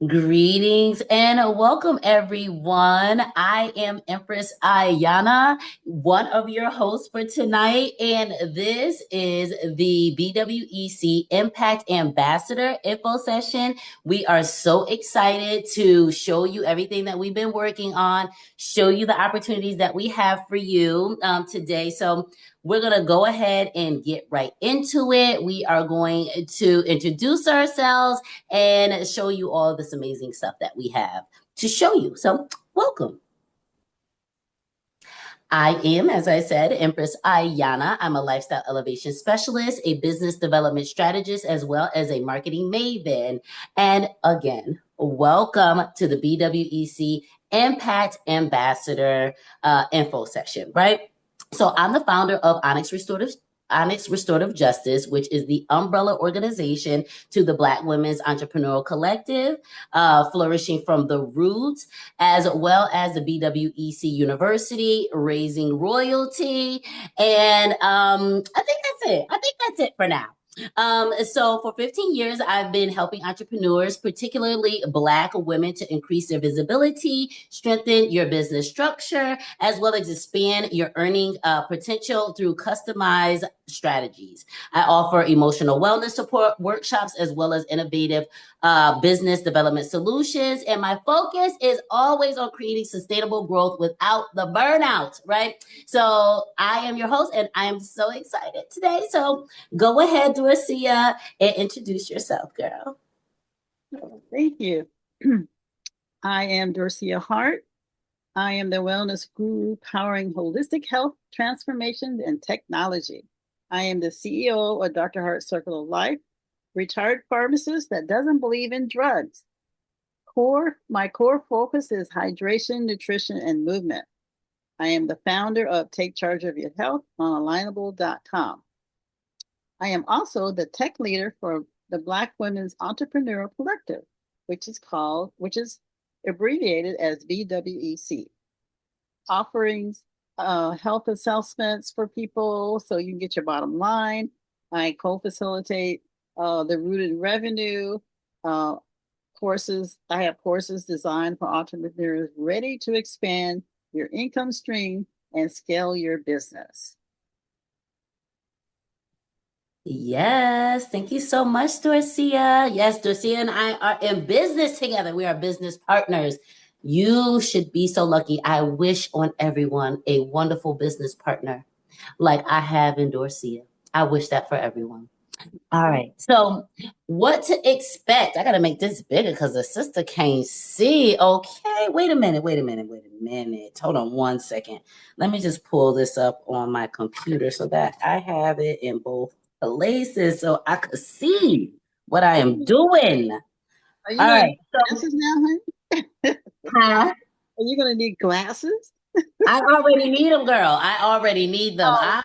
Greetings and welcome, everyone. I am Empress Ayana, one of your hosts for tonight, and this is the BWEC Impact Ambassador Info Session. We are so excited to show you everything that we've been working on, show you the opportunities that we have for you today. So we're going to go ahead and get right into it. We are going to introduce ourselves and show you all this amazing stuff that we have to show you. So welcome. I am, as I said, Empress Ayana. I'm a lifestyle elevation specialist, a business development strategist, as well as a marketing maven. And again, welcome to the BWEC Impact Ambassador info session, right? So I'm the founder of Onyx Restorative Justice, which is the umbrella organization to the Black Women's Entrepreneurial Collective, flourishing from the roots, as well as the BWEC University, raising royalty. And I think that's it for now. So for 15 years, I've been helping entrepreneurs, particularly Black women, to increase their visibility, strengthen your business structure, as well as expand your earning potential through customized strategies. I offer emotional wellness support workshops, as well as innovative business development solutions. And my focus is always on creating sustainable growth without the burnout, right? So I am your host, and I am so excited today. So go ahead, Dorcia, and introduce yourself, girl. Thank you. I am Dorcia Hart. I am the wellness guru powering holistic health transformation and technology. I am the CEO of Dr. Hart's Circle of Life, retired pharmacist that doesn't believe in drugs. My core focus is hydration, nutrition, and movement. I am the founder of Take Charge of Your Health on alignable.com. I am also the tech leader for the Black Women's Entrepreneurial Collective, which is abbreviated as BWEC, offerings health assessments for people so you can get your bottom line. I co-facilitate the rooted revenue courses. I have courses designed for entrepreneurs ready to expand your income stream and scale your business. Yes, thank you so much, Dorcia. Yes, Dorcia and I are in business together. We are business partners. You should be so lucky. I wish on everyone a wonderful business partner like I have in Dorcia. I wish that for everyone. All right. So, what to expect? I got to make this bigger because the sister can't see. Okay. Wait a minute. Hold on one second. Let me just pull this up on my computer so that I have it in both places so I could see what I am doing. Are you All going to right. need glasses now, honey? Huh? Are you going to need glasses? I already need them, girl. I already need them. Oh,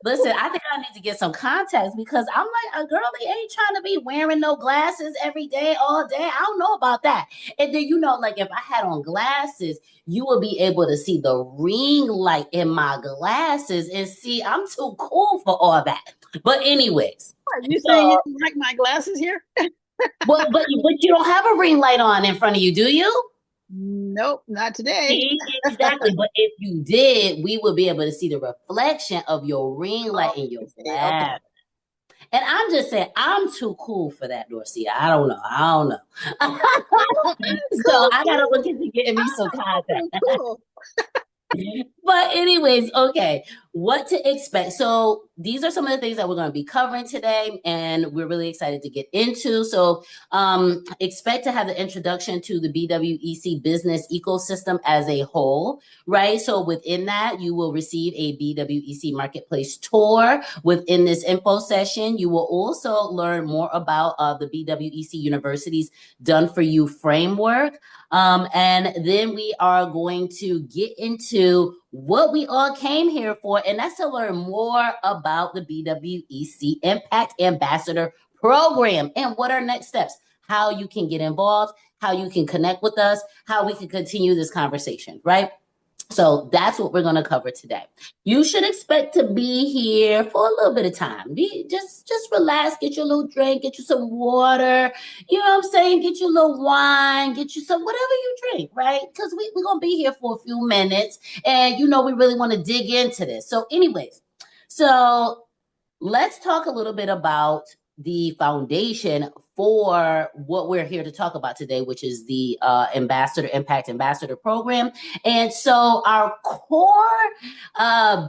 Listen, I think I need to get some contacts because I'm like a girly ain't trying to be wearing no glasses every day, all day. I don't know about that. And then, like if I had on glasses, you would be able to see the ring light in my glasses and see I'm too cool for all that. But anyways, you saying you so don't like my glasses here? but you don't have a ring light on in front of you, do you? Nope, not today. Exactly. But if you did, we would be able to see the reflection of your ring light in your Okay. glass. And I'm just saying, I'm too cool for that, Dorcia. I don't know. So Cool, I gotta look cool. into getting me some contact. Cool. But anyways, okay, what to expect. So these are some of the things that we're going to be covering today, and we're really excited to get into. So expect to have the introduction to the BWEC business ecosystem as a whole, right? So within that, you will receive a BWEC Marketplace tour. Within this info session, you will also learn more about the BWEC University's Done For You framework. And then we are going to get into what we all came here for, and that's to learn more about the BWEC Impact Ambassador Program and what are next steps, how you can get involved, how you can connect with us, how we can continue this conversation, right? So that's what we're going to cover today. You should expect to be here for a little bit of time. Just relax, get your little drink, get you some water, you know what I'm saying? Get you a little wine, get you some whatever you drink, right? Because we're going to be here for a few minutes and we really want to dig into this. So anyways, so let's talk a little bit about the foundation for what we're here to talk about today, which is the Impact Ambassador Program. And so our core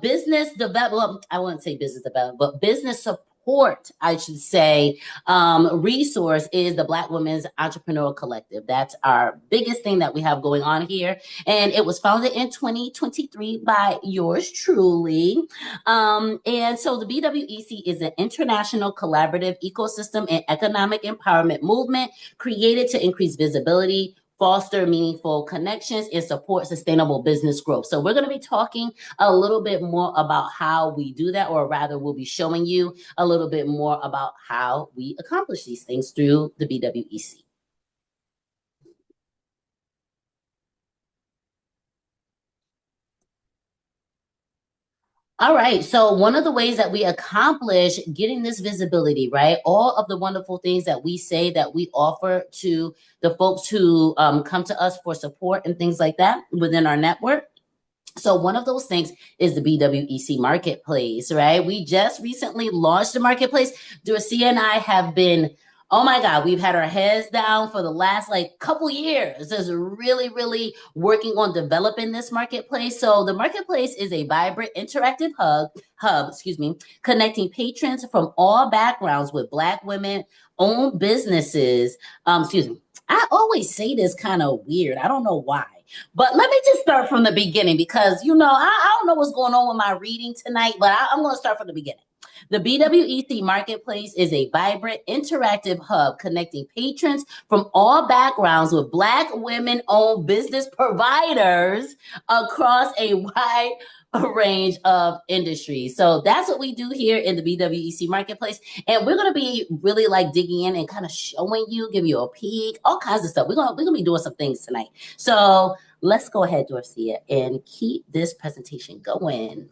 business development, I wouldn't say business development, but business support, I should say, resource is the Black Women's Entrepreneurial Collective. That's our biggest thing that we have going on here. And it was founded in 2023 by yours truly. And so the BWEC is an international collaborative ecosystem and economic empowerment movement created to increase visibility, foster meaningful connections, and support sustainable business growth. So we're going to be talking a little bit more about how we do that, or rather we'll be showing you a little bit more about how we accomplish these things through the BWEC. All right. So one of the ways that we accomplish getting this visibility, right? All of the wonderful things that we say that we offer to the folks who come to us for support and things like that within our network. So one of those things is the BWEC Marketplace, right? We just recently launched the Marketplace. Dorcia and I have been, oh my God, we've had our heads down for the last couple years. Just really, really working on developing this Marketplace. So the Marketplace is a vibrant, interactive hub, connecting patrons from all backgrounds with Black women-owned businesses. I always say this kind of weird. I don't know why. But let me just start from the beginning because, I don't know what's going on with my reading tonight, but I'm going to start from the beginning. The BWEC Marketplace is a vibrant, interactive hub connecting patrons from all backgrounds with Black women-owned business providers across a wide range of industries. So that's what we do here in the BWEC Marketplace. And we're going to be really digging in and kind of showing you, give you a peek, all kinds of stuff. We're going to be doing some things tonight. So let's go ahead, Dorcia, and keep this presentation going.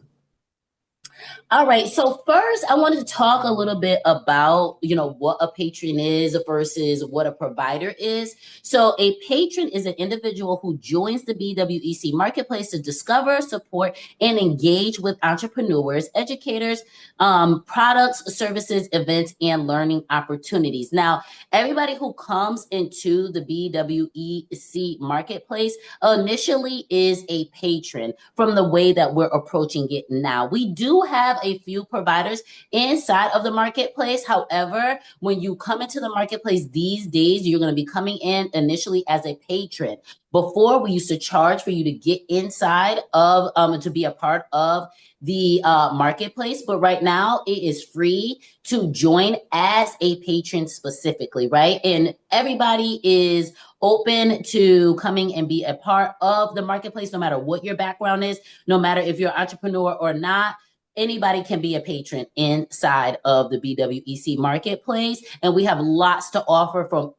All right. So first, I wanted to talk a little bit about, what a patron is versus what a provider is. So a patron is an individual who joins the BWEC Marketplace to discover, support, and engage with entrepreneurs, educators, products, services, events, and learning opportunities. Now, everybody who comes into the BWEC Marketplace initially is a patron from the way that we're approaching it now. We do have a few providers inside of the Marketplace. However, when you come into the Marketplace these days, you're going to be coming in initially as a patron. Before, we used to charge for you to get inside of, to be a part of the Marketplace, but right now it is free to join as a patron specifically, right? And everybody is open to coming and be a part of the Marketplace, no matter what your background is, no matter if you're an entrepreneur or not. Anybody can be a patron inside of the BWEC Marketplace, and we have lots to offer for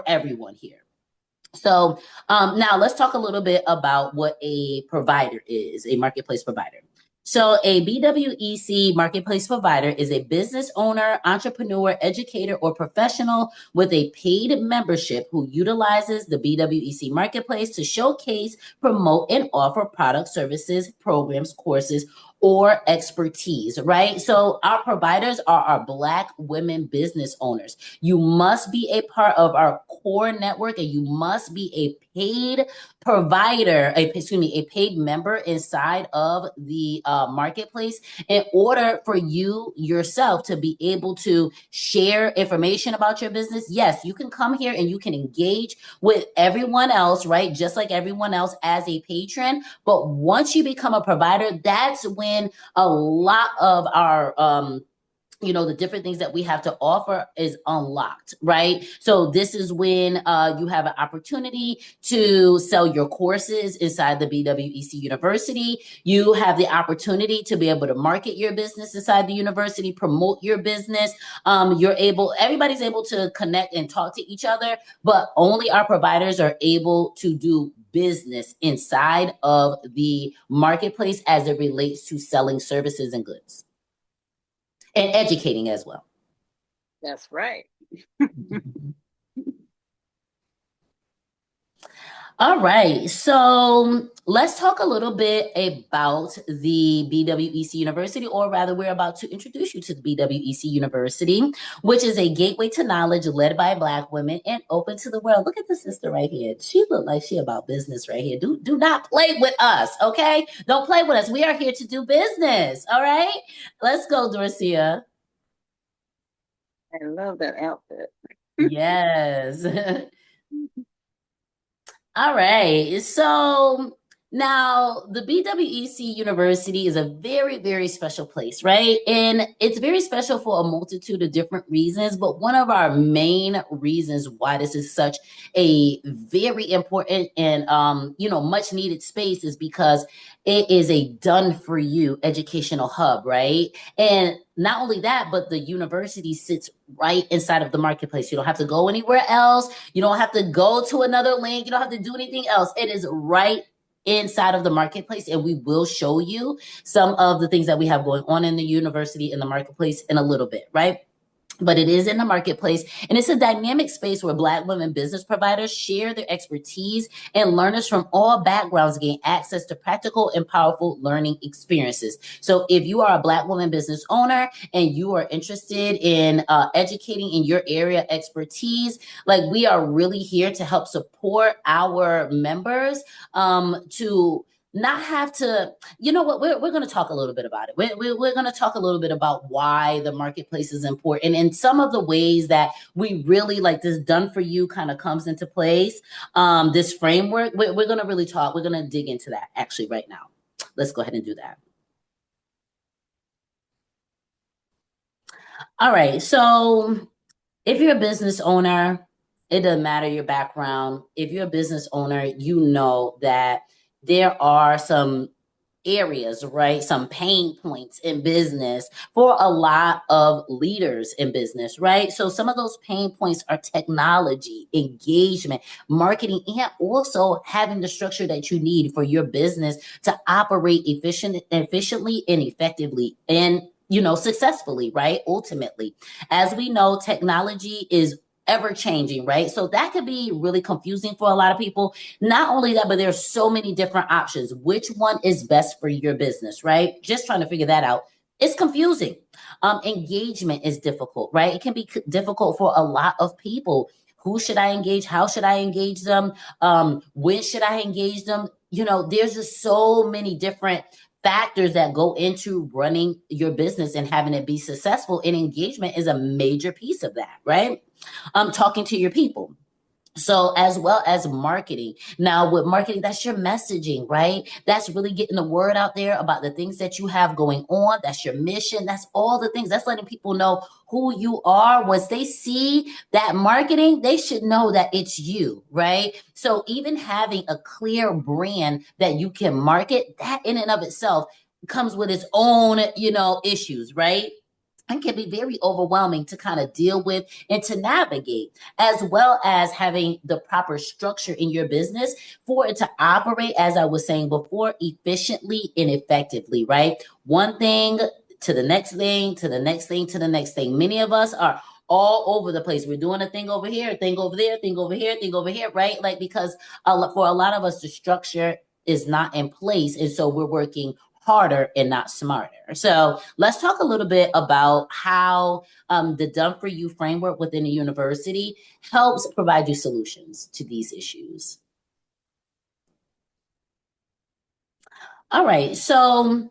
everyone here. So now let's talk a little bit about what a provider is, a marketplace provider. So a BWEC marketplace provider is a business owner, entrepreneur, educator, or professional with a paid membership who utilizes the BWEC marketplace to showcase, promote, and offer products, services, programs, courses, or expertise, right? So our providers are our Black women business owners. You must be a part of our core network, and you must be a paid provider, a paid member inside of the marketplace in order for you yourself to be able to share information about your business. Yes, you can come here and you can engage with everyone else, right? Just like everyone else as a patron. But once you become a provider, that's when a lot of our the different things that we have to offer is unlocked, right? So this is when you have an opportunity to sell your courses inside the BWEC University. You have the opportunity to be able to market your business inside the university, promote your business. Everybody's able to connect and talk to each other, but only our providers are able to do business inside of the marketplace as it relates to selling services and goods and educating as well. That's right. All right, so let's talk a little bit about the BWEC University, or rather, we're about to introduce you to the BWEC University, which is a gateway to knowledge led by Black women and open to the world. Look at the sister right here. She look like she about business right here. Do not play with us, okay? Don't play with us. We are here to do business, all right? Let's go, Dorcia. I love that outfit. Yes. All right. So now the BWEC University is a very, very special place, right? And it's very special for a multitude of different reasons. But one of our main reasons why this is such a very important and much needed space is because it is a done for you educational hub, right? And not only that, but the university sits right inside of the marketplace. You don't have to go anywhere else. You don't have to go to another link. You don't have to do anything else. It is right inside of the marketplace, and we will show you some of the things that we have going on in the university in the marketplace in a little bit, right? But it is in the marketplace, and it's a dynamic space where Black women business providers share their expertise, and learners from all backgrounds gain access to practical and powerful learning experiences. So if you are a Black woman business owner and you are interested in educating in your area expertise, like, we are really here to help support our members to not have to, you know what, we're going to talk a little bit about it. We're going to talk a little bit about why the marketplace is important and some of the ways that we really like this done for you kind of comes into place. This framework, we're going to really talk. We're going to dig into that actually right now. Let's go ahead and do that. All right. So if you're a business owner, it doesn't matter your background. If you're a business owner, you know that there are some areas, right? Some pain points in business for a lot of leaders in business, right? So some of those pain points are technology, engagement, marketing, and also having the structure that you need for your business to operate efficiently and effectively and successfully, right? Ultimately, as we know, technology is ever changing, right? So that could be really confusing for a lot of people. Not only that, but there's so many different options. Which one is best for your business, right? Just trying to figure that out. It's confusing. Engagement is difficult, right? It can be difficult for a lot of people. Who should I engage? How should I engage them? When should I engage them? There's just so many different factors that go into running your business and having it be successful. And engagement is a major piece of that, right? Talking to your people. So as well as marketing. Now with marketing, that's your messaging, right? That's really getting the word out there about the things that you have going on. That's your mission. That's all the things. That's letting people know who you are. Once they see that marketing, they should know that it's you, right? So even having a clear brand that you can market, that in and of itself comes with its own, issues, right? And can be very overwhelming to kind of deal with and to navigate, as well as having the proper structure in your business for it to operate, as I was saying before, efficiently and effectively, right? One thing to the next thing, to the next thing, to the next thing. Many of us are all over the place. We're doing a thing over here, a thing over there, thing over here, thing over here, right? Like, because for a lot of us, the structure is not in place. And so we're working harder and not smarter. So let's talk a little bit about how the Done For You framework within the university helps provide you solutions to these issues. All right, so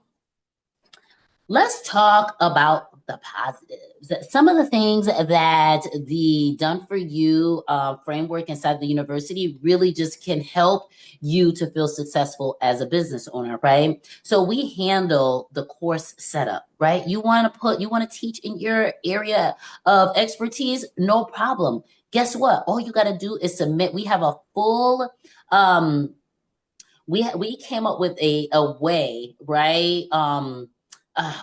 let's talk about the positives. Some of the things that the Done For You framework inside the university really just can help you to feel successful as a business owner, right? So we handle the course setup, right? You want to teach in your area of expertise, no problem. Guess what? All you got to do is submit. We have a full we came up with a way, right?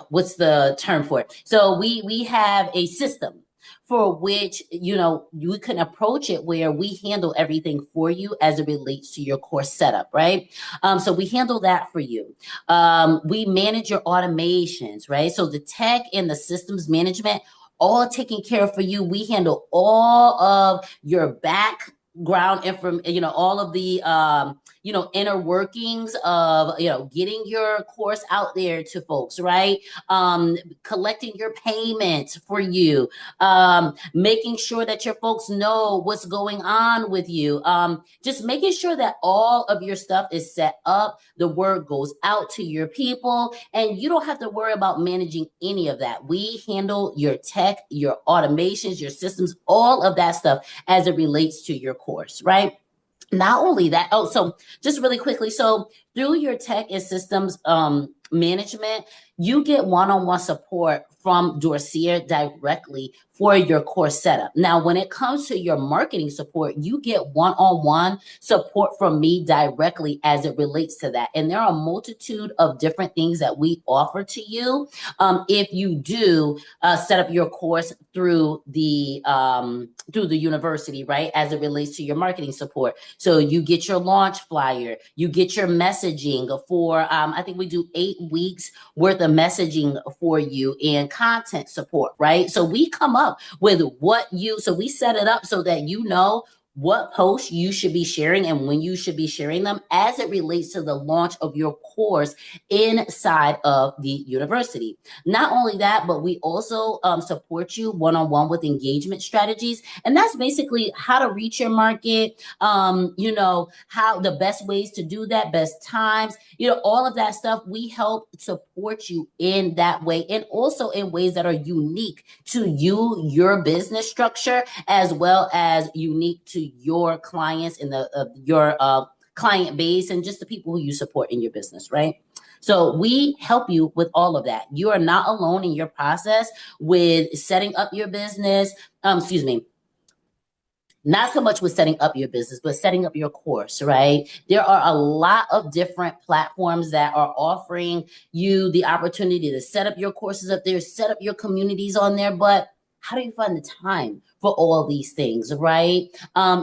What's the term for it? So we have a system for which, you know, you can approach it where we handle everything for you as it relates to your course setup, right? So we handle that for you. We manage your automations, right? So the tech and the systems management, all taken care of for you. We handle all of your background information, you know, all of the you know, inner workings of, you know, getting your course out there to folks, right? Collecting your payments for you, making sure that your folks know what's going on with you, just making sure that all of your stuff is set up, the word goes out to your people, and you don't have to worry about managing any of that. We handle your tech, your automations, your systems, all of that stuff as it relates to your course, right? Not only that, oh, so just really quickly, so through your tech and systems management, you get one-on-one support from Dorcia directly for your course setup. Now, when it comes to your marketing support, you get one-on-one support from me directly as it relates to that. And there are a multitude of different things that we offer to you if you do set up your course through the university, right? As it relates to your marketing support. So you get your launch flyer, you get your messaging for, I think we do 8 weeks worth of messaging for you and content support, right? So we come up with so we set it up so that you know what posts you should be sharing and when you should be sharing them as it relates to the launch of your course inside of the university. Not only that, but we also support you one-on-one with engagement strategies. And that's basically how to reach your market, you know, how the best ways to do that, best times, you know, all of that stuff. We help support you in that way and also in ways that are unique to you, your business structure, as well as unique to your clients and your client base and just the people who you support in your business, right? So we help you with all of that. You are not alone in your process with setting up your business. Excuse me, not so much with setting up your business, but setting up your course, right? There are a lot of different platforms that are offering you the opportunity to set up your courses up there, set up your communities on there, but how do you find the time for all these things, right?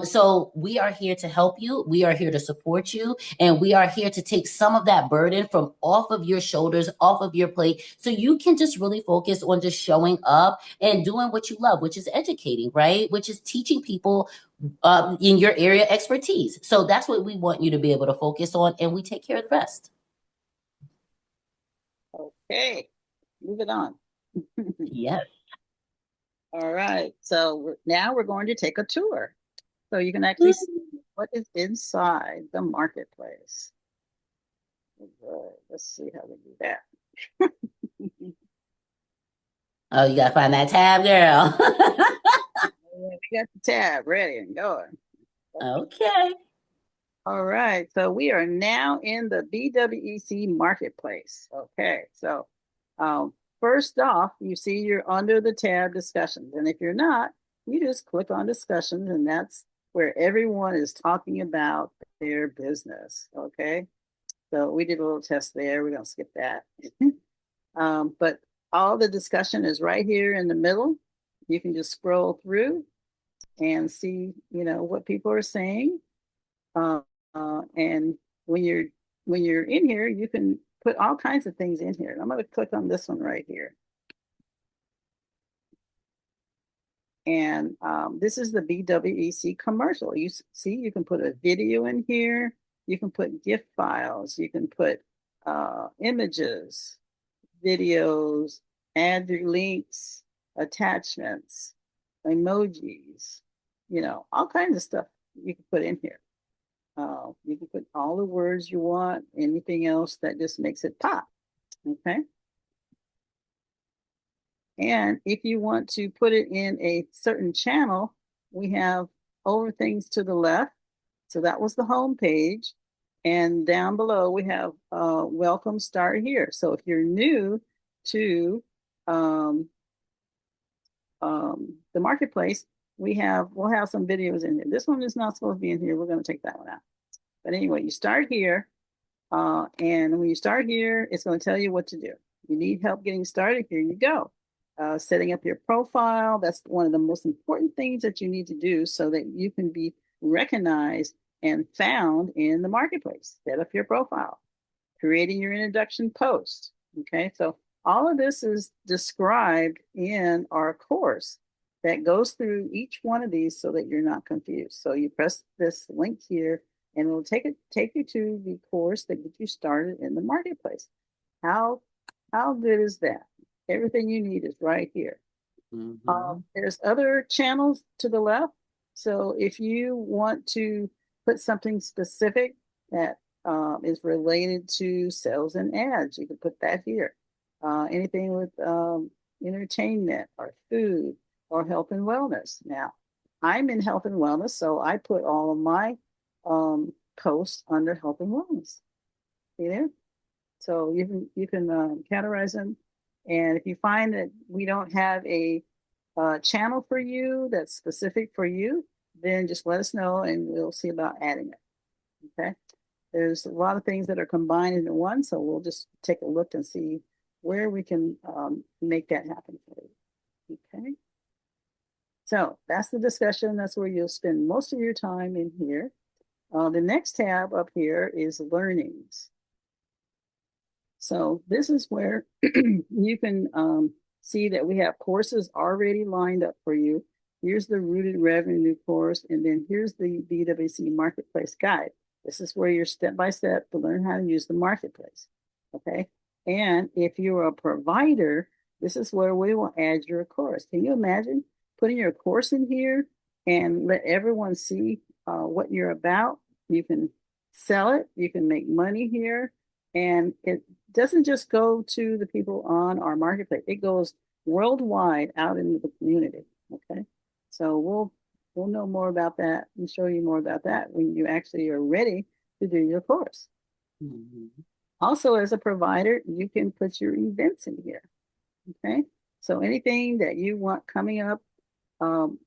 So we are here to help you. We are here to support you. And we are here to take some of that burden from off of your shoulders, off of your plate, so you can just really focus on just showing up and doing what you love, which is educating, right? Which is teaching people in your area expertise. So that's what we want you to be able to focus on, and we take care of the rest. Okay, move it on. Yes. All right, so now we're going to take a tour. So you can actually see what is inside the marketplace. Let's see how we do that. Oh, you gotta find that tab, girl. We got the tab ready and going. Okay. All right, so we are now in the BWEC Marketplace. Okay, so first off, you see you're under the tab discussions. And if you're not, you just click on discussions, and that's where everyone is talking about their business. Okay, so we did a little test there. We're going to skip that. But all the discussion is right here in the middle. You can just scroll through and see, you know, what people are saying. And when you're in here, you can put all kinds of things in here. And I'm going to click on this one right here. And this is the BWEC commercial. You see, you can put a video in here. You can put gift files. You can put images, videos, add your links, attachments, emojis, you know, all kinds of stuff you can put in here. You can put all the words you want, anything else that just makes it pop, okay? And if you want to put it in a certain channel, we have over things to the left. So that was the home page. And down below, we have welcome, start here. So if you're new to the marketplace, we'll have some videos in here. This one is not supposed to be in here. We're going to take that one out. But anyway, you start here. And when you start here, it's going to tell you what to do. You need help getting started, here you go. setting up your profile. That's one of the most important things that you need to do so that you can be recognized and found in the marketplace. Set up your profile, creating your introduction post. Okay, so all of this is described in our course that goes through each one of these so that you're not confused. So you press this link here and it'll take you to the course that gets you started in the marketplace. How good is that? Everything you need is right here. There's other channels to the left. So if you want to put something specific that is related to sales and ads, you can put that here. Anything with entertainment or food or health and wellness. Now, I'm in health and wellness, so I put all of my posts under health and wellness. See there? So you can categorize them. And if you find that we don't have a channel for you that's specific for you, then just let us know and we'll see about adding it. Okay. There's a lot of things that are combined into one, so we'll just take a look and see where we can make that happen for you. Okay. So that's the discussion. That's where you'll spend most of your time in here. The next tab up here is learnings. So this is where you can see that we have courses already lined up for you. Here's the Rooted Revenue course, and then here's the BWEC Marketplace Guide. This is where you're step-by-step to learn how to use the marketplace, okay? And if you're a provider, this is where we will add your course. Can you imagine putting your course in here and let everyone see what you're about? You can sell it, you can make money here, and it doesn't just go to the people on our marketplace. It goes worldwide out into the community, okay? So we'll know more about that and show you more about that when you actually are ready to do your course. Also, as a provider, you can put your events in here, okay? So anything that you want coming up,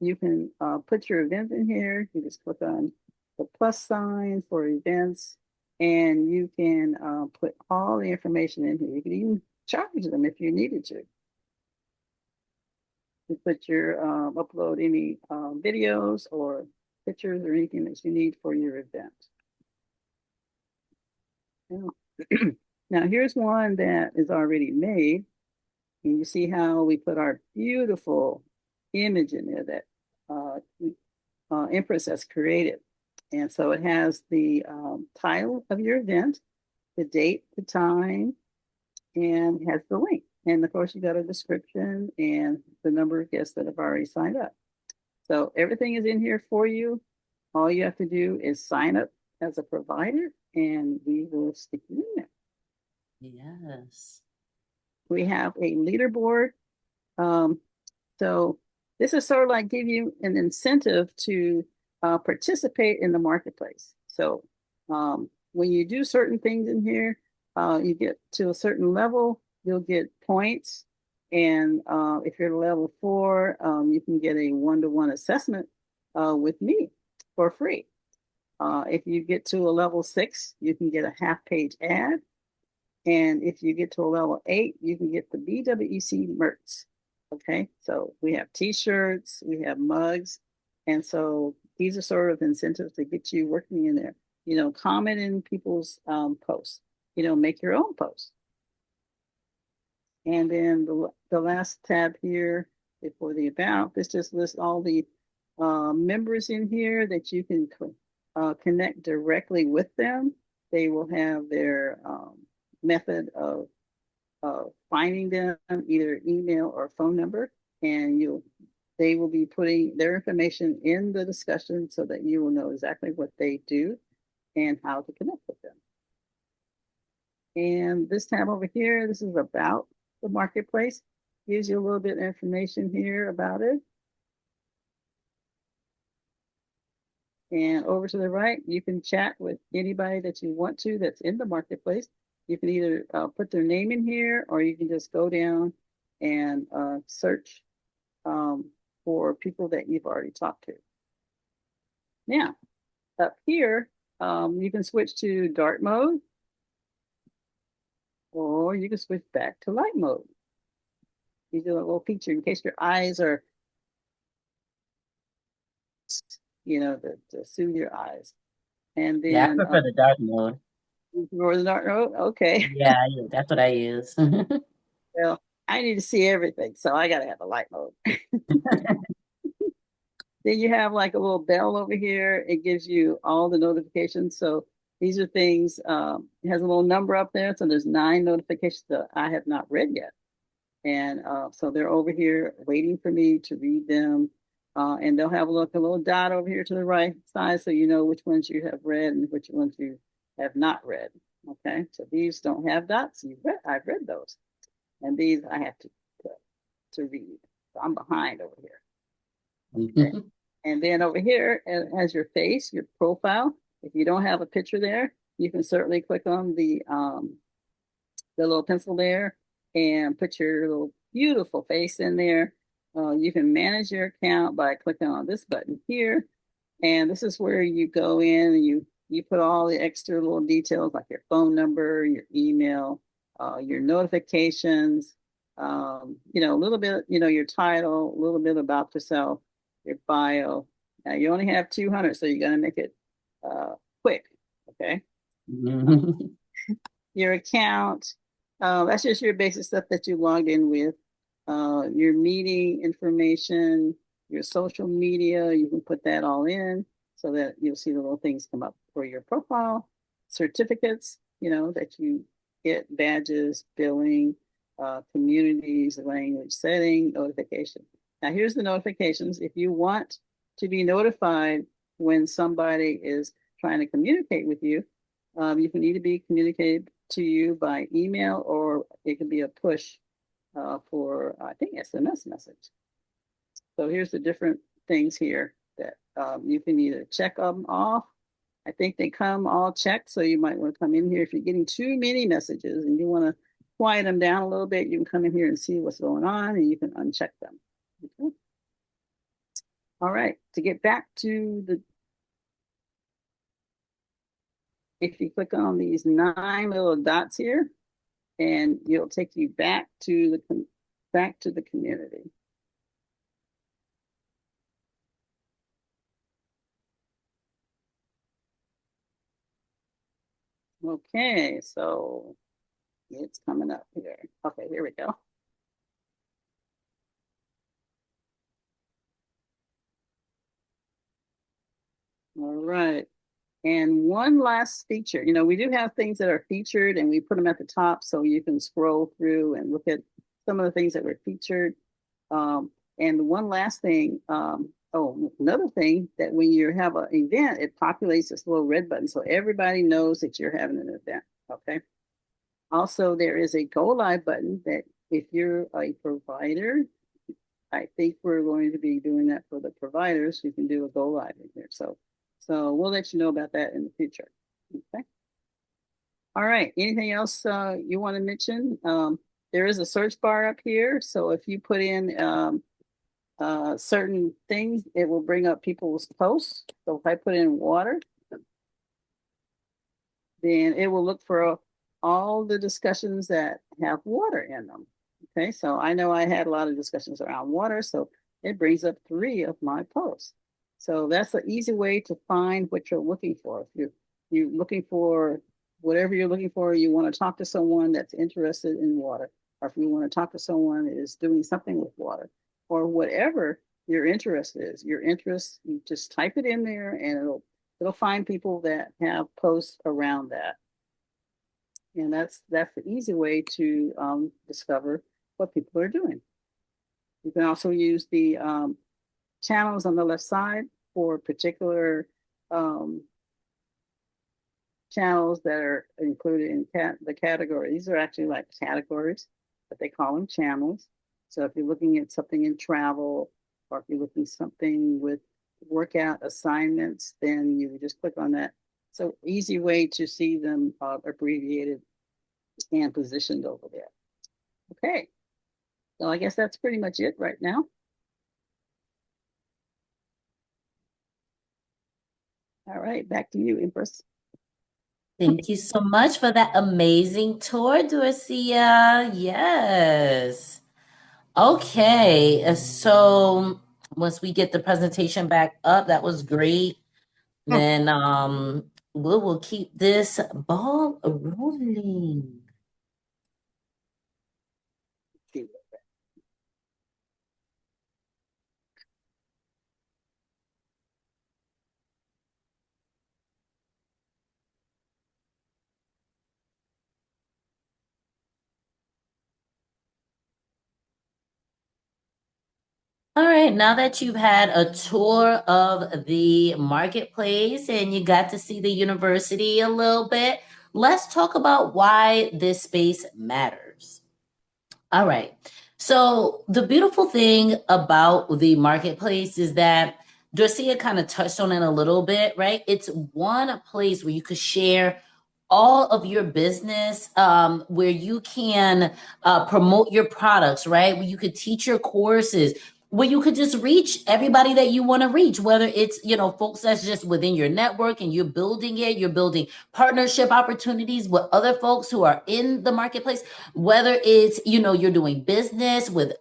you can put your event in here. You just click on the plus sign for events, and you can put all the information in here. You can even charge them if you needed to. You put your upload any videos or pictures or anything that you need for your event. Now here's one that is already made, and you see how we put our beautiful image in there that Empress has created. And so it has the title of your event, the date, the time, and has the link. And of course, you got a description and the number of guests that have already signed up. So everything is in here for you. All you have to do is sign up as a provider and we will stick you in there. Yes. We have a leaderboard. So this is sort of like give you an incentive to participate in the marketplace. So when you do certain things in here, you get to a certain level, you'll get points. And if you're at level 4, you can get a one-to-one assessment with me for free. If you get to a level 6, you can get a half-page ad. And if you get to a level 8, you can get the BWEC merch. Okay, so we have t-shirts, we have mugs. And so these are sort of incentives to get you working in there. You know, comment in people's posts. You know, make your own posts. And then the last tab here before the about, this just lists all the members in here that you can connect directly with them. They will have their method of finding them, either email or phone number, and they will be putting their information in the discussion so that you will know exactly what they do and how to connect with them. And this tab over here, this is about the marketplace. Gives you a little bit of information here about it. And over to the right, you can chat with anybody that you want to that's in the marketplace. You can either put their name in here, or you can just go down and search for people that you've already talked to. Now, up here, you can switch to dark mode, or you can switch back to light mode. You do a little feature in case your eyes are, to soothe your eyes. And Yeah, I then prefer the dark mode. for the dark road, okay. Yeah, that's what I use. Well, I need to see everything, so I got to have a light mode. Then you have like a little bell over here. It gives you all the notifications. So these are things, it has a little number up there. So there's 9 notifications that I have not read yet. And so they're over here waiting for me to read them. And they'll have a little dot over here to the right side so you know which ones you have read and which ones you have not read. Okay, so these don't have dots. I've read those. And these I have to read. So I'm behind over here. Okay. And then over here it has your face, your profile. If you don't have a picture there, you can certainly click on the little pencil there and put your little beautiful face in there. You can manage your account by clicking on this button here. And this is where you go in and you put all the extra little details like your phone number, your email, your notifications, a little bit, your title, a little bit about yourself, your bio. Now you only have 200, so you're going to make it quick. Okay. Your account, that's just your basic stuff that you logged in with. Your meeting information, your social media, you can put that all in so that you'll see the little things come up for your profile. Certificates, that you get, badges, billing, communities, language setting, notification. Now, here's the notifications. If you want to be notified when somebody is trying to communicate with you, you can either be communicated to you by email or it can be a push for, I think, SMS message. So here's the different things here that you can either check them off. I think they come all checked, so you might want to come in here. If you're getting too many messages and you want to quiet them down a little bit, you can come in here and see what's going on and you can uncheck them. Okay. All right, to get back to if you click on these 9 little dots here, and it'll take you back to the community. Okay, so it's coming up here. Okay, here we go. All right. And one last feature, we do have things that are featured and we put them at the top so you can scroll through and look at some of the things that were featured. And one last thing, another thing that when you have an event, it populates this little red button so everybody knows that you're having an event. Okay. Also, there is a go live button that if you're a provider, I think we're going to be doing that for the providers. You can do a go live in here. So we'll let you know about that in the future. Okay. All right. Anything else you want to mention? There is a search bar up here. So if you put in certain things, it will bring up people's posts. So if I put in water, then it will look for all the discussions that have water in them. Okay, so I know I had a lot of discussions around water, so it brings up 3 of my posts. So that's an easy way to find what you're looking for. If you're looking for whatever you're looking for, you want to talk to someone that's interested in water, or if you want to talk to someone that is doing something with water, or whatever your interest is, you just type it in there and it'll find people that have posts around that. And that's the easy way to discover what people are doing. You can also use the channels on the left side for particular channels that are included in the category. These are actually like categories, but they call them channels. So if you're looking at something in travel, or if you're looking at something with workout assignments, then you would just click on that. So easy way to see them abbreviated and positioned over there. Okay, so I guess that's pretty much it right now. All right, back to you, Empress. Thank you so much for that amazing tour, Dorcia. Yes. Okay, so once we get the presentation back up, that was great. Then we will keep this ball rolling. All right, now that you've had a tour of the marketplace and you got to see the university a little bit, let's talk about why this space matters. All right. So the beautiful thing about the marketplace is that Dorcia kind of touched on it a little bit, right? It's one place where you could share all of your business, where you can promote your products, right? Where you could teach your courses, where you could just reach everybody that you want to reach, whether it's, folks that's just within your network and you're building partnership opportunities with other folks who are in the marketplace, whether it's, you're doing business with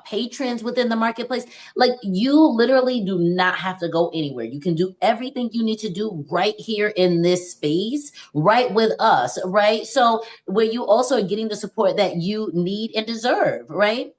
patrons within the marketplace. Like, you literally do not have to go anywhere. You can do everything you need to do right here in this space, right with us, right? So where you also are getting the support that you need and deserve, right?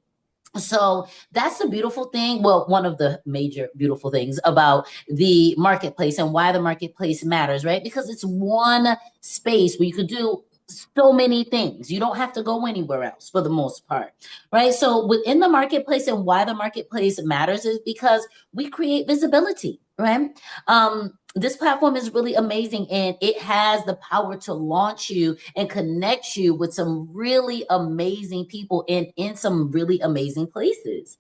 So that's the beautiful thing. Well, one of the major beautiful things about the marketplace and why the marketplace matters, right? Because it's one space where you could do so many things. You don't have to go anywhere else for the most part, right? So within the marketplace, and why the marketplace matters is because we create visibility, right? This platform is really amazing, and it has the power to launch you and connect you with some really amazing people in some really amazing places.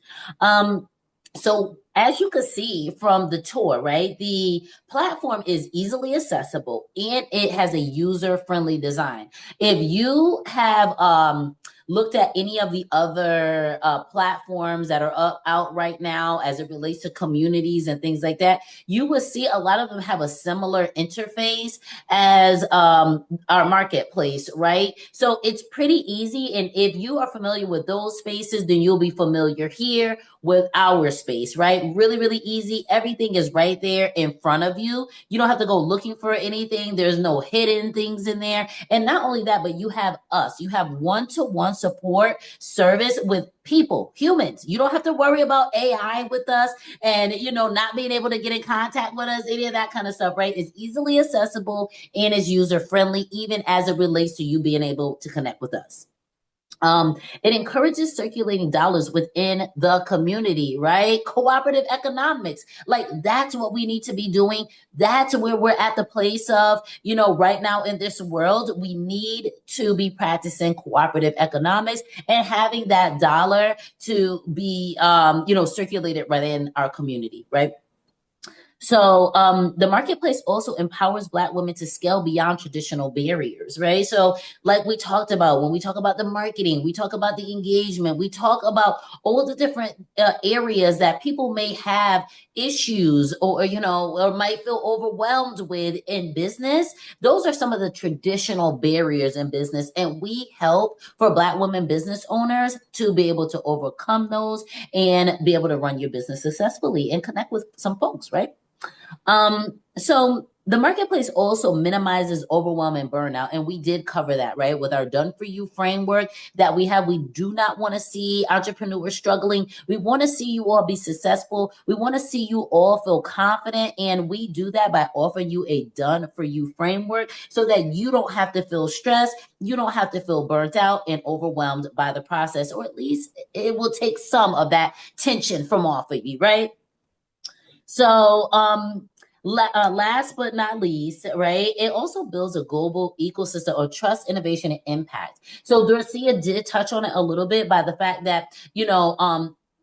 So as you can see from the tour, right, the platform is easily accessible and it has a user-friendly design. If you have looked at any of the other platforms that are out right now as it relates to communities and things like that, you will see a lot of them have a similar interface as our marketplace, right? So it's pretty easy. And if you are familiar with those spaces, then you'll be familiar here with our space, right? Really, really easy. Everything is right there in front of you. You don't have to go looking for anything. There's no hidden things in there. And not only that, but you have us. You have one-to-one support service with people, humans. You don't have to worry about AI with us and, not being able to get in contact with us, any of that kind of stuff, right? It's easily accessible and is user friendly, even as it relates to you being able to connect with us. It encourages circulating dollars within the community, right? Cooperative economics. Like, that's what we need to be doing. That's where we're at the place of, right now in this world, we need to be practicing cooperative economics and having that dollar to be, circulated right in our community, right? So the marketplace also empowers Black women to scale beyond traditional barriers, right? So, like we talked about, when we talk about the marketing, we talk about the engagement, we talk about all the different areas that people may have issues or might feel overwhelmed with in business. Those are some of the traditional barriers in business, and we help for Black women business owners to be able to overcome those and be able to run your business successfully and connect with some folks, right? So the marketplace also minimizes overwhelm and burnout. And we did cover that, right? With our done for you framework that we have. We do not want to see entrepreneurs struggling. We want to see you all be successful. We want to see you all feel confident. And we do that by offering you a done for you framework so that you don't have to feel stressed. You don't have to feel burnt out and overwhelmed by the process, or at least it will take some of that tension from off of you, right? So, last but not least, right, it also builds a global ecosystem of trust, innovation, and impact. So, Dorcia did touch on it a little bit by the fact that,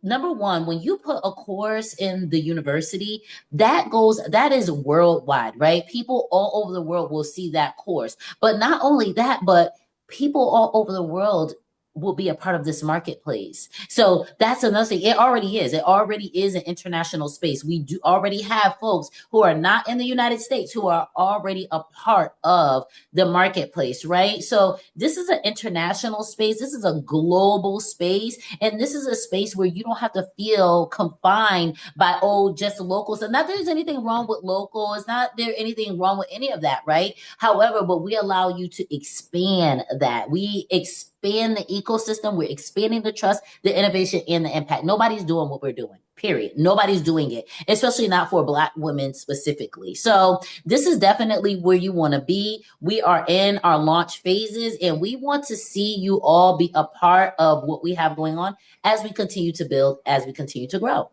number one, when you put a course in the university, that is worldwide, right? People all over the world will see that course. But not only that, but people all over the world will be a part of this marketplace. So that's another thing. It already is. It already is an international space. We do already have folks who are not in the United States who are already a part of the marketplace, right? So this is an international space. This is a global space. And this is a space where you don't have to feel confined by, oh, just locals. And not that there's anything wrong with local. It's not there anything wrong with any of that, right? However, but we allow you to expand that. We expand the ecosystem. We're expanding the trust, the innovation, and the impact. Nobody's doing what we're doing, period. Nobody's doing it, especially not for Black women specifically. So this is definitely where you want to be. We are in our launch phases, and we want to see you all be a part of what we have going on as we continue to build, as we continue to grow.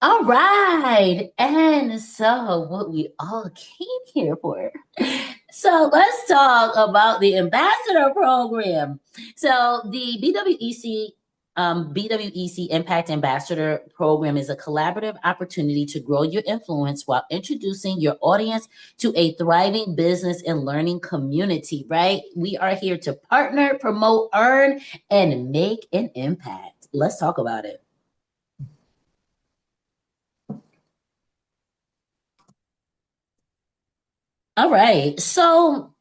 All right. And so, what we all came here for. So, let's talk about the ambassador program. So, the BWEC Impact Ambassador Program is a collaborative opportunity to grow your influence while introducing your audience to a thriving business and learning community, right? We are here to partner, promote, earn, and make an impact. Let's talk about it. All right. So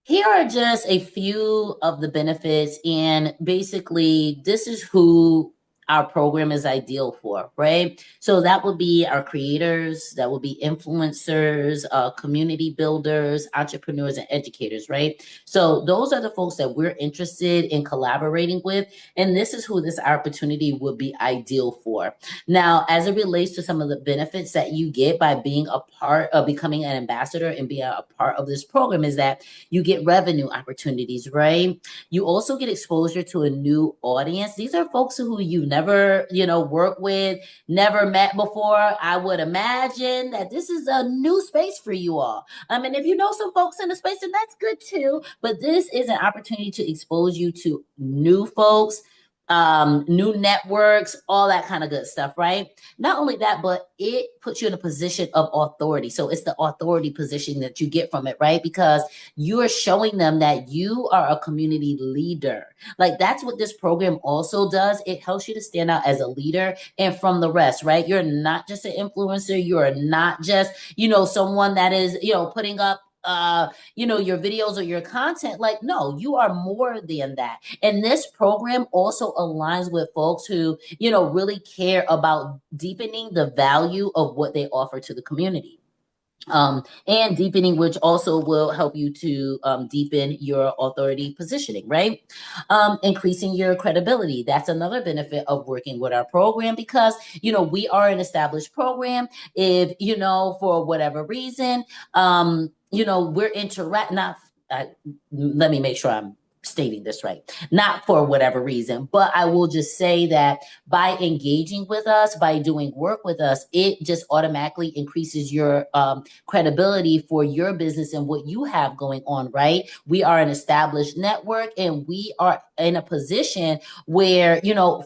here are just a few of the benefits, and basically, this is who our program is ideal for, right? So that would be our creators, that would be influencers, community builders, entrepreneurs, and educators, right? So those are the folks that we're interested in collaborating with, and this is who this opportunity would be ideal for. Now, as it relates to some of the benefits that you get by being a part of becoming an ambassador and being a part of this program is that you get revenue opportunities, right? You also get exposure to a new audience. These are folks who you never, worked with, never met before. I would imagine that this is a new space for you all. I mean, if you know some folks in the space, then that's good too. But this is an opportunity to expose you to new folks, new networks, all that kind of good stuff, right? Not only that, but it puts you in a position of authority. So it's the authority position that you get from it, right? Because you are showing them that you are a community leader. Like that's what this program also does. It helps you to stand out as a leader and from the rest, right? You're not just an influencer. You're not just, someone that is, putting up your videos or your content. Like, no, you are more than that. And this program also aligns with folks who, really care about deepening the value of what they offer to the community. And deepening, which also will help you to deepen your authority positioning, right? Increasing your credibility. That's another benefit of working with our program because, we are an established program. If, for whatever reason, we're not, let me make sure I'm stating this right. Not for whatever reason, but I will just say that by engaging with us, by doing work with us, it just automatically increases your credibility for your business and what you have going on, right? We are an established network and we are in a position where,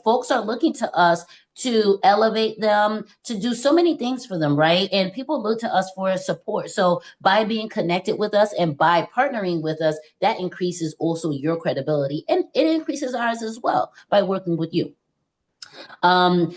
folks are looking to us to elevate them, to do so many things for them, right? And people look to us for support. So by being connected with us and by partnering with us, that increases also your credibility and it increases ours as well by working with you.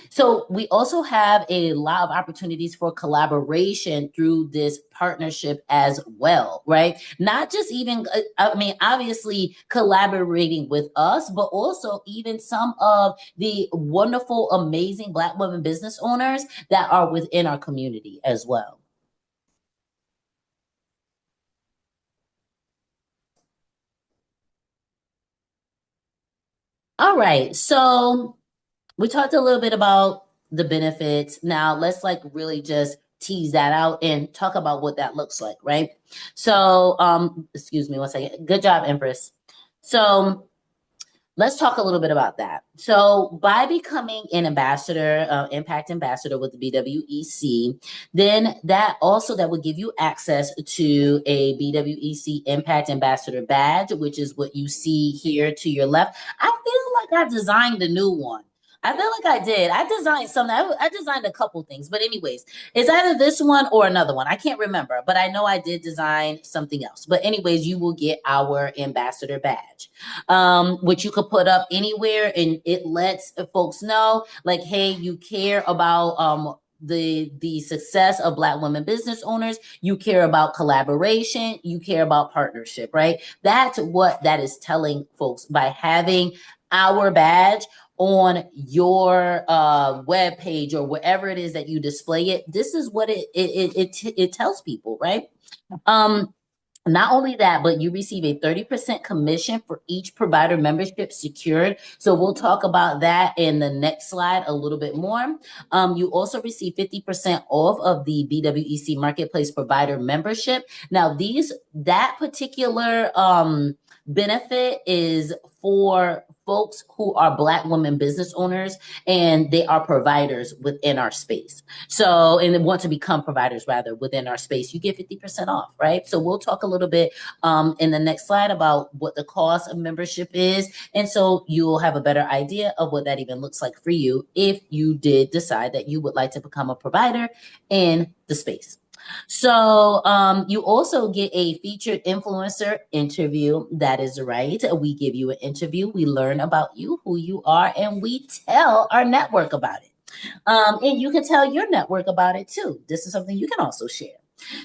So we also have a lot of opportunities for collaboration through this partnership as well, right? Not just even, obviously collaborating with us, but also even some of the wonderful, amazing Black women business owners that are within our community as well. All right, so we talked a little bit about the benefits. Now let's really just tease that out and talk about what that looks like, right? So, excuse me one second. Good job, Empress. So let's talk a little bit about that. So by becoming an ambassador, impact ambassador with the BWEC, then that would give you access to a BWEC Impact Ambassador badge, which is what you see here to your left. I feel like I designed a new one. I feel like I did. I designed something. I designed a couple things, but anyways, it's either this one or another one. I can't remember, but I know I did design something else. But anyways, you will get our ambassador badge, which you could put up anywhere, and it lets folks know, like, hey, you care about the success of Black women business owners. You care about collaboration. You care about partnership, right? That's what that is telling folks by having our badge on your web page or wherever it is that you display it. This is what it tells people, right? Not only that, but you receive a 30% commission for each provider membership secured. So we'll talk about that in the next slide a little bit more. You also receive 50% off of the BWEC Marketplace provider membership. Now, that particular benefit is for folks who are Black women business owners, and they are providers within our space. So, and they want to become providers rather within our space. You get 50% off, right? So we'll talk a little bit in the next slide about what the cost of membership is. And so you'll have a better idea of what that even looks like for you if you did decide that you would like to become a provider in the space. So you also get a featured influencer interview. That is right. We give you an interview. We learn about you, who you are, and we tell our network about it. And you can tell your network about it too. This is something you can also share.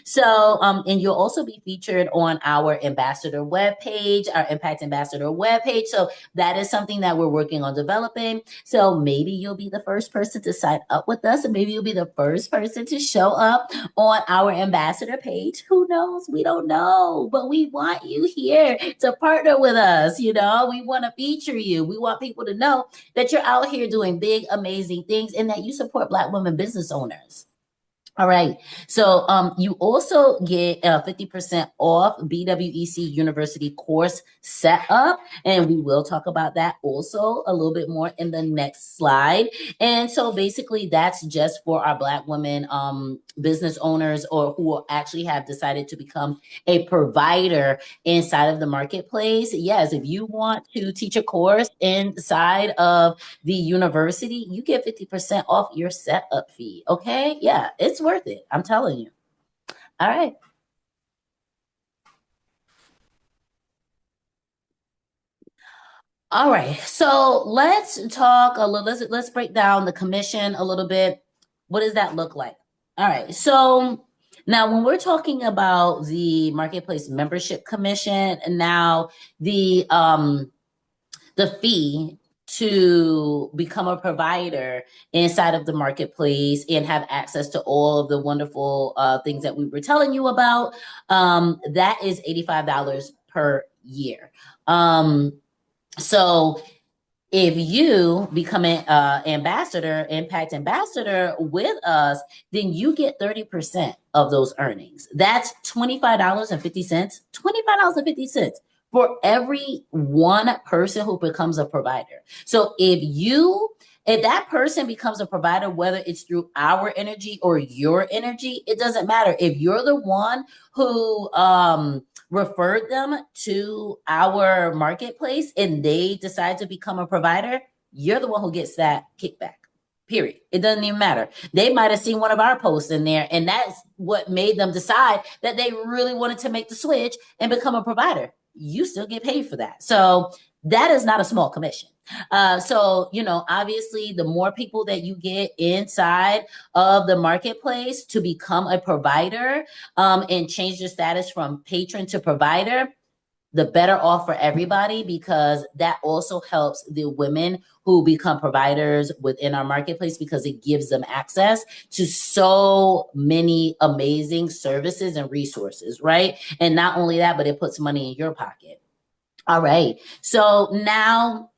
So, and you'll also be featured on our ambassador webpage, our Impact Ambassador webpage. So that is something that we're working on developing. So maybe you'll be the first person to sign up with us, and maybe you'll be the first person to show up on our ambassador page. Who knows? We don't know, but we want you here to partner with us. You know, we want to feature you. We want people to know that you're out here doing big, amazing things and that you support Black women business owners. All right. So you also get 50% off BWEC University course setup. And we will talk about that also a little bit more in the next slide. And so basically that's just for our Black women business owners or who actually have decided to become a provider inside of the marketplace. Yes, if you want to teach a course inside of the university, you get 50% off your setup fee. Okay. Yeah, it's worth it. I'm telling you. All right. All right. So let's talk a little, let's break down the commission a little bit. What does that look like? All right. So now when we're talking about the marketplace membership commission, now the fee to become a provider inside of the marketplace and have access to all of the wonderful things that we were telling you about, that is $85 per year. So if you become an ambassador, impact ambassador with us, then you get 30% of those earnings. That's $25.50, $25.50 for every one person who becomes a provider. So if that person becomes a provider, whether it's through our energy or your energy, it doesn't matter. If you're the one who referred them to our marketplace and they decide to become a provider, you're the one who gets that kickback. Period. It doesn't even matter. They might have seen one of our posts in there, and that's what made them decide that they really wanted to make the switch and become a provider. You still get paid for that. So that is not a small commission. So, you know, obviously, the more people that you get inside of the marketplace to become a provider and change your status from patron to provider, the better off for everybody, because that also helps the women who become providers within our marketplace, because it gives them access to so many amazing services and resources, right? And not only that, but it puts money in your pocket. All right. So now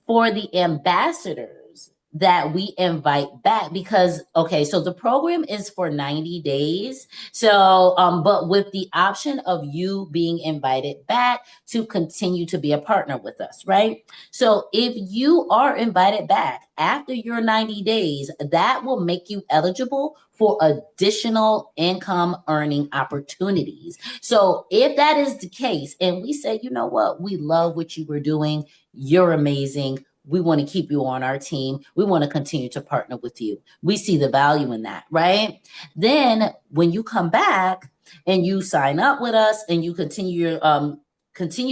for the ambassadors that we invite back, because, okay, so the program is for 90 days. So, but with the option of you being invited back to continue to be a partner with us, right? So if you are invited back after your 90 days, that will make you eligible for additional income earning opportunities. So if that is the case, and we say, you know what, we love what you were doing, you're amazing, we want to keep you on our team. We want to continue to partner with you. We see the value in that, right? Then when you come back and you sign up with us and you continue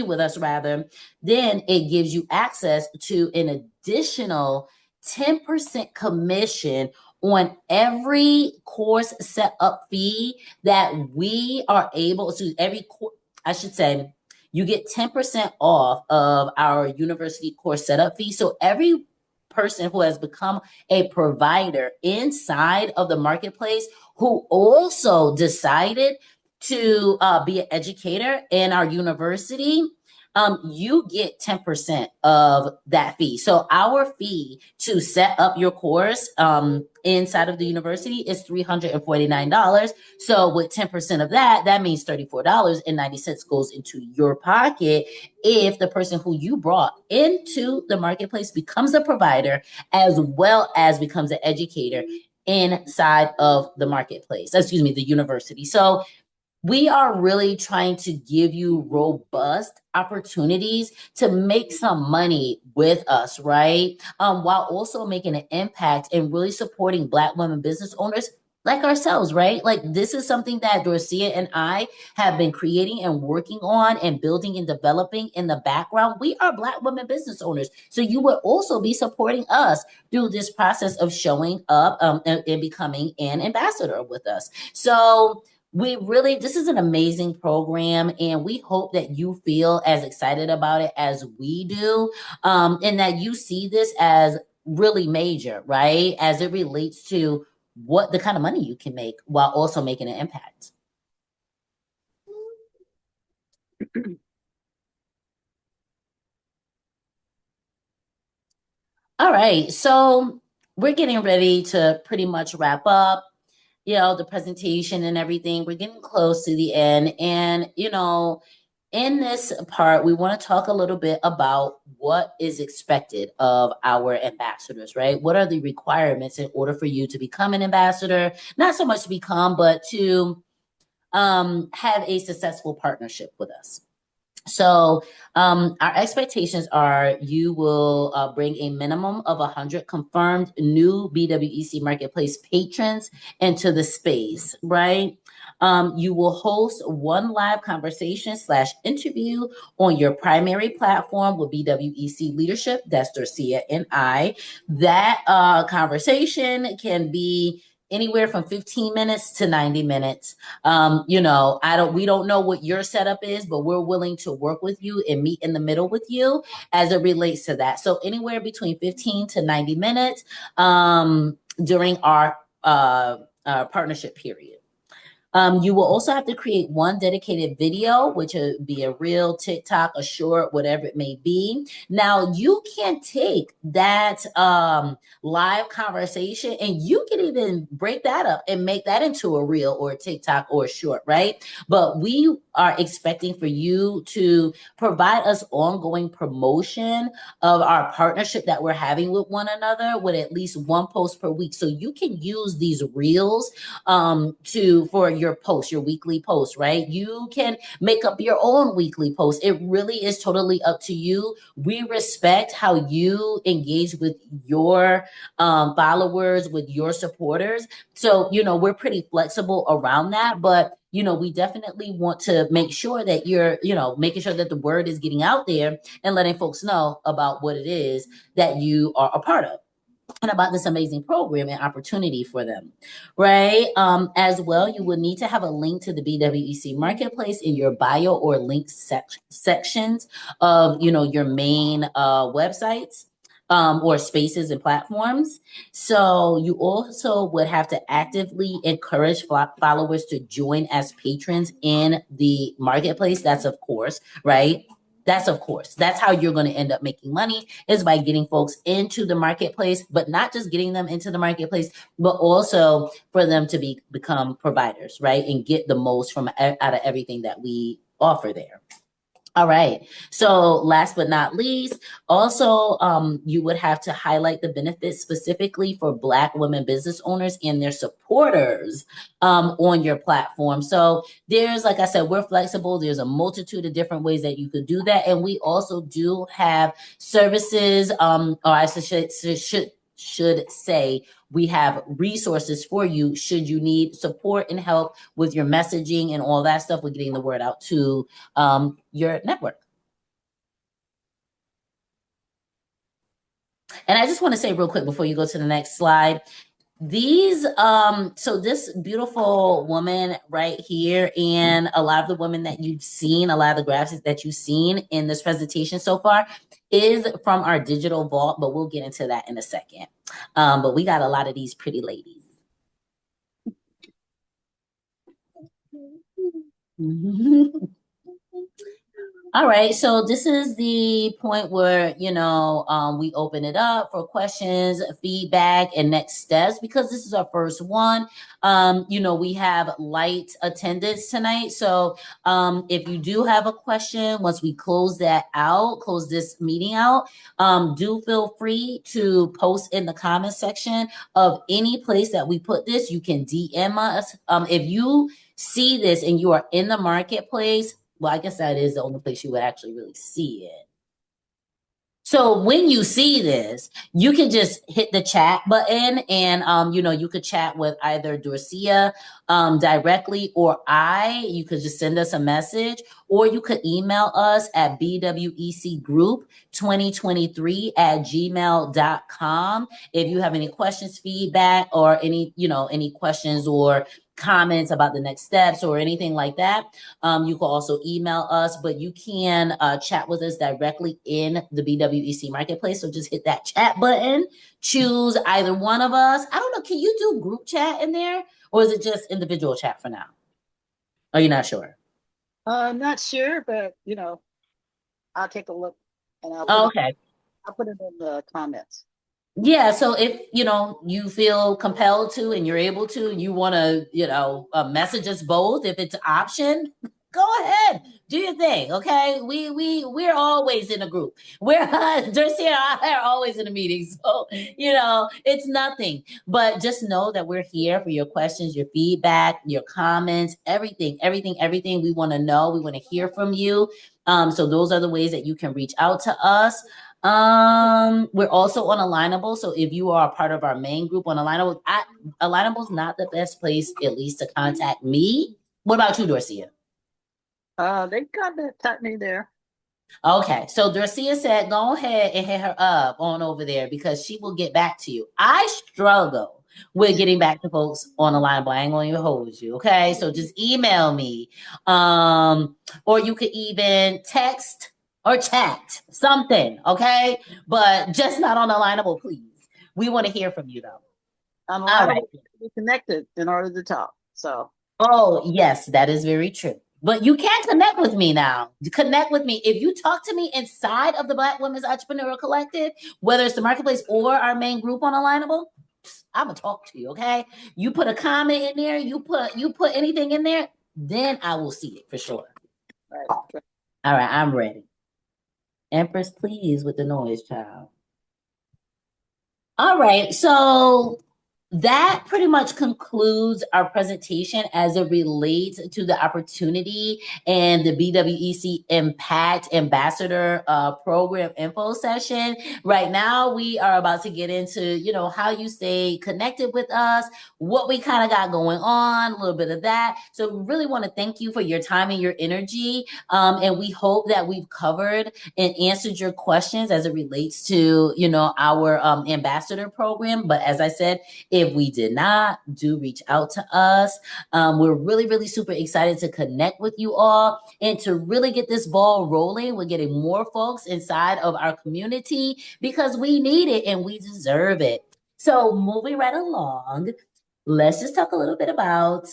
with us rather, then it gives you access to an additional 10% commission on every course setup fee that we are able to, I should say, you get 10% off of our university course setup fee. So every person who has become a provider inside of the marketplace who also decided to be an educator in our university, you get 10% of that fee. So our fee to set up your course inside of the university is $349. So with 10% of that, that means $34.90 goes into your pocket if the person who you brought into the marketplace becomes a provider as well as becomes an educator inside of the marketplace, the university. So we are really trying to give you robust opportunities to make some money with us, right? While also making an impact and really supporting Black women business owners like ourselves, right? Like this is something that Dorcia and I have been creating and working on and building and developing in the background. We are Black women business owners. So you would also be supporting us through this process of showing up and becoming an ambassador with us. So this is an amazing program, and we hope that you feel as excited about it as we do, and that you see this as really major, right? As it relates to what the kind of money you can make while also making an impact. All right, so we're getting ready to pretty much wrap up the presentation and everything. We're getting close to the end. And, in this part, we want to talk a little bit about what is expected of our ambassadors, right? What are the requirements in order for you to become an ambassador? Not so much to become, but to have a successful partnership with us. So our expectations are you will bring a minimum of 100 confirmed new BWEC Marketplace patrons into the space, right? You will host one live conversation / interview on your primary platform with BWEC leadership. That's Dorcia and I. That conversation can be anywhere from 15 minutes to 90 minutes. We don't know what your setup is, but we're willing to work with you and meet in the middle with you as it relates to that. So anywhere between 15 to 90 minutes during our partnership period. You will also have to create one dedicated video, which would be a reel, TikTok, a short, whatever it may be. Now, you can take that live conversation and you can even break that up and make that into a reel or a TikTok or a short, right? But we are expecting for you to provide us ongoing promotion of our partnership that we're having with one another with at least one post per week. So you can use these reels for your weekly post, right? You can make up your own weekly post. It really is totally up to you. We respect how you engage with your followers, with your supporters. So, we're pretty flexible around that, but we definitely want to make sure that you're, making sure that the word is getting out there and letting folks know about what it is that you are a part of and about this amazing program and opportunity for them, right? As well, you will need to have a link to the BWEC Marketplace in your bio or link sections of, your main websites. Or spaces and platforms. So you also would have to actively encourage followers to join as patrons in the marketplace. That's of course, right? That's how you're going to end up making money is by getting folks into the marketplace, but not just getting them into the marketplace, but also for them to become providers, right? And get the most out of everything that we offer there. All right. So last but not least, also, you would have to highlight the benefits specifically for Black women business owners and their supporters on your platform. So there's, like I said, we're flexible. There's a multitude of different ways that you could do that. And we also do have services, or I should say, we have resources for you should you need support and help with your messaging and all that stuff with getting the word out to your network. And I just want to say real quick before you go to the next slide, these so this beautiful woman right here and a lot of the women that you've seen, a lot of the graphics that you've seen in this presentation so far is from our digital vault, but we'll get into that in a second. But we got a lot of these pretty ladies. All right, so this is the point where, we open it up for questions, feedback, and next steps. Because this is our first one, we have light attendance tonight. So if you do have a question, once we close this meeting out, do feel free to post in the comment section of any place that we put this. You can DM us. If you see this and you are in the marketplace, well, I guess that is the only place you would actually really see it. So when you see this, you can just hit the chat button and, you could chat with either Dorcia directly or you could just send us a message, or you could email us at bwecgroup2023@gmail.com. If you have any questions, feedback, or any questions or comments about the next steps or anything like that, you can also email us, but you can chat with us directly in the BWEC Marketplace. So just hit that chat button, choose either one of us. I don't know, can you do group chat in there, or is it just individual chat for now? Are you not sure? I'm not sure, but I'll take a look and I'll put it in the comments. Yeah, so if you feel compelled to and you're able to, you want to message us both. If it's an option, go ahead, do your thing. Okay, we're always in a group. We're Dorcia and I are always in a meeting, so it's nothing. But just know that we're here for your questions, your feedback, your comments, everything. We want to know. We want to hear from you. So those are the ways that you can reach out to us. We're also on Alignable. So if you are a part of our main group on Alignable, Alignable's not the best place, at least, to contact me. What about you, Dorcia? They contact me there. Okay, so Dorcia said, go ahead and hit her up on over there because she will get back to you. I struggle with getting back to folks on Alignable. I ain't going to even hold you. Okay, so just email me, or you could even text or chat something. Okay, but just not on Alignable, please. We want to hear from you though. I'm allowed to be connected in order to talk. So. Oh yes, that is very true. But you can connect with me now. Connect with me. If you talk to me inside of the Black Women's Entrepreneurial Collective, whether it's the Marketplace or our main group on Alignable, I'm gonna talk to you. Okay. You put a comment in there. You put anything in there, then I will see it for sure. Right. All right, I'm ready. Empress, please, with the noise, child. All right, so that pretty much concludes our presentation as it relates to the opportunity and the BWEC Impact Ambassador Program info session. Right now, we are about to get into, how you stay connected with us, what we kind of got going on, a little bit of that. So we really want to thank you for your time and your energy. And we hope that we've covered and answered your questions as it relates to, our ambassador program. But as I said, if we did not, do reach out to us. We're really, really super excited to connect with you all and to really get this ball rolling. We're getting more folks inside of our community because we need it and we deserve it. So moving right along, let's just talk a little bit about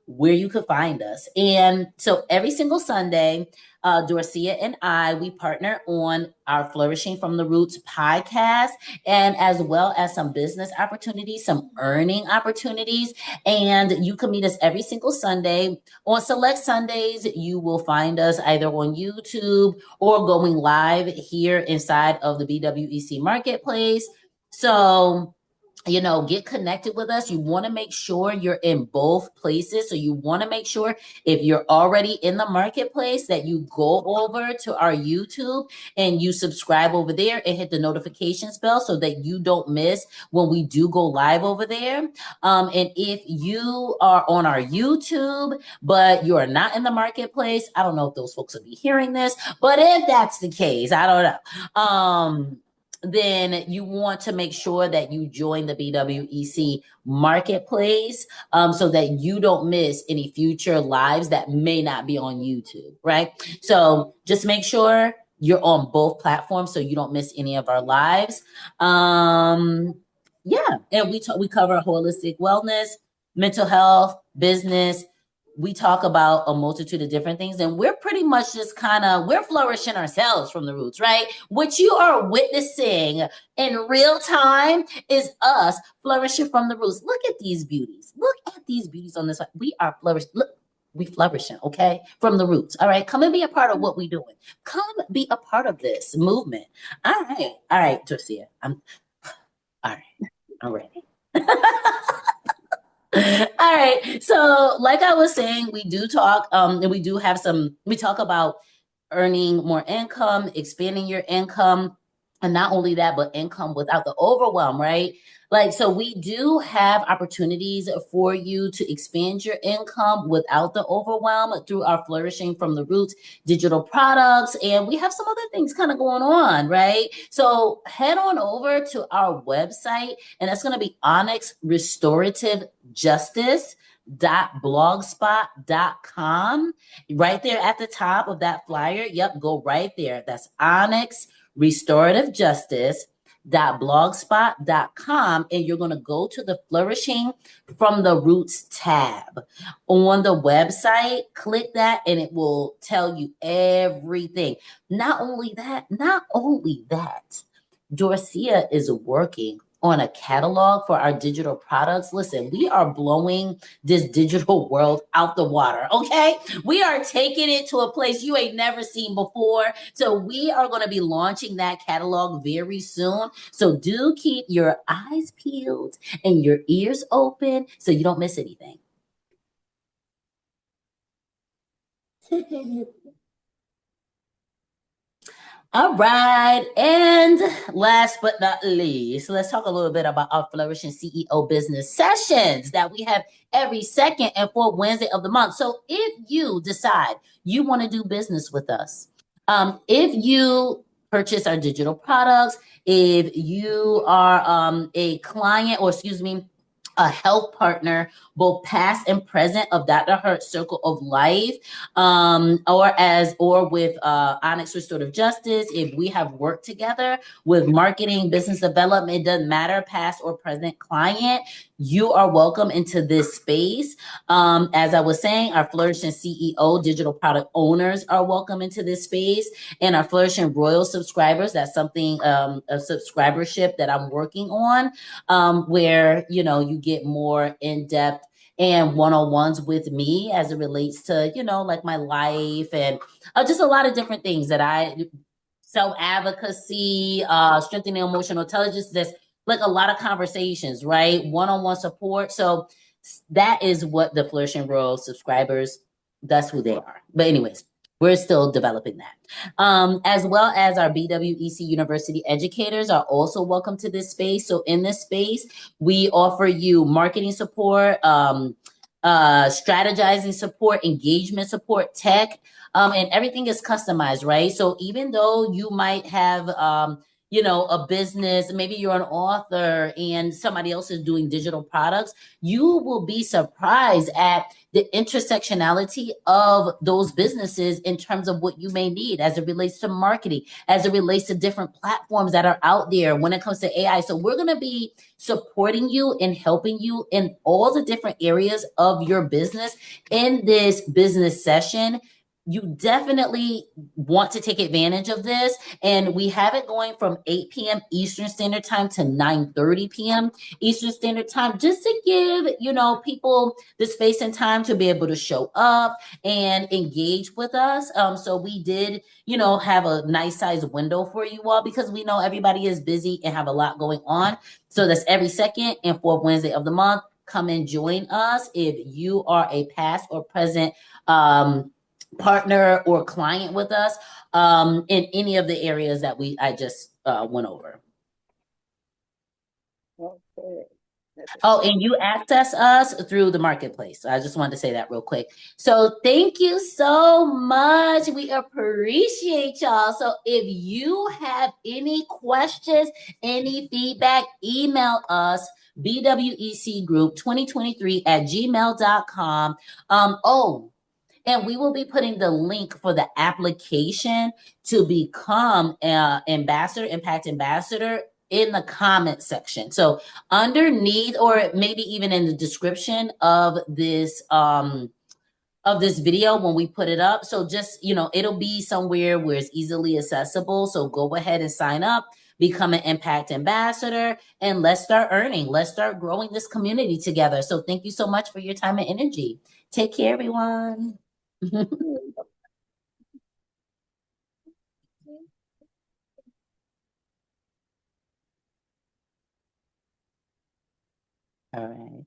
where you could find us. And so every single Sunday, Dorcia and I, we partner on our Flourishing from the Roots podcast, and as well as some business opportunities, some earning opportunities. And you can meet us every single Sunday. On select Sundays, you will find us either on YouTube or going live here inside of the BWEC Marketplace. So, get connected with us. You want to make sure you're in both places. So you want to make sure if you're already in the marketplace that you go over to our YouTube and you subscribe over there and hit the notifications bell so that you don't miss when we do go live over there. And if you are on our YouTube, but you are not in the marketplace, I don't know if those folks will be hearing this, but if that's the case, I don't know. Then you want to make sure that you join the BWEC Marketplace so that you don't miss any future lives that may not be on YouTube, right? So just make sure you're on both platforms so you don't miss any of our lives. Yeah, and we cover holistic wellness, mental health, business. We talk about a multitude of different things, and we're pretty much just we're flourishing ourselves from the roots, right? What you are witnessing in real time is us flourishing from the roots. Look at these beauties. Look at these beauties on this side. We are flourishing. Look, we flourishing, okay? From the roots. All right. Come and be a part of what we're doing. Come be a part of this movement. All right, Dorcia. All right. All right. So, like I was saying, we do talk, and we talk about earning more income, expanding your income, and not only that, but income without the overwhelm, right? So we do have opportunities for you to expand your income without the overwhelm through our Flourishing from the Roots digital products. And we have some other things kind of going on, right? So head on over to our website, and that's going to be Onyx Restorative Justice .blogspot.com. Right there at the top of that flyer. Yep, go right there. That's Onyx Restorative Justice .blogspot.com, and you're going to go to the Flourishing from the Roots tab on the website. Click that and it will tell you everything. Not only that, Dorcia is working on a catalog for our digital products. Listen, we are blowing this digital world out the water, okay? We are taking it to a place you ain't never seen before. So we are going to be launching that catalog very soon. So do keep your eyes peeled and your ears open so you don't miss anything. All right. And last but not least, let's talk a little bit about our Flourishing CEO business sessions that we have every second and fourth Wednesday of the month. So if you decide you want to do business with us, if you purchase our digital products, if you are a client, or excuse me, a health partner, both past and present, of Dr. Hart's Circle of Life, or with Onyx Restorative Justice. If we have worked together with marketing, business development, it doesn't matter, past or present client, you are welcome into this space. As I was saying, our Flourishing CEO digital product owners are welcome into this space, and our Flourishing Royal subscribers. That's something, a subscribership that I'm working on, where you get more in-depth and one-on-ones with me as it relates to, like my life and just a lot of different things that self-advocacy, strengthening emotional intelligence. There's like a lot of conversations, right? One-on-one support. So that is what the Flourishing Royal subscribers, that's who they are. But anyways, we're still developing that. As well as our BWEC University educators are also welcome to this space. So in this space, we offer you marketing support, strategizing support, engagement support, tech, and everything is customized, right? So even though you might have, a business, maybe you're an author and somebody else is doing digital products, you will be surprised at the intersectionality of those businesses in terms of what you may need as it relates to marketing, as it relates to different platforms that are out there when it comes to AI. So we're going to be supporting you and helping you in all the different areas of your business in this business session. you definitely want to take advantage of this. And we have it going from 8 p.m. Eastern Standard Time to 9:30 p.m. Eastern Standard Time, just to give, people the space and time to be able to show up and engage with us. So we did, have a nice size window for you all because we know everybody is busy and have a lot going on. So that's every second and fourth Wednesday of the month. Come and join us if you are a past or present partner or client with us in any of the areas that I just went over. Okay. Oh, and you access us through the marketplace. I just wanted to say that real quick. So thank you so much. We appreciate y'all. So if you have any questions, any feedback, email us bwecgroup2023@gmail.com. And we will be putting the link for the application to become an Impact Ambassador in the comment section. So underneath, or maybe even in the description of this video when we put it up. So just, it'll be somewhere where it's easily accessible. So go ahead and sign up, become an Impact Ambassador, and let's start earning. Let's start growing this community together. So thank you so much for your time and energy. Take care, everyone. All right.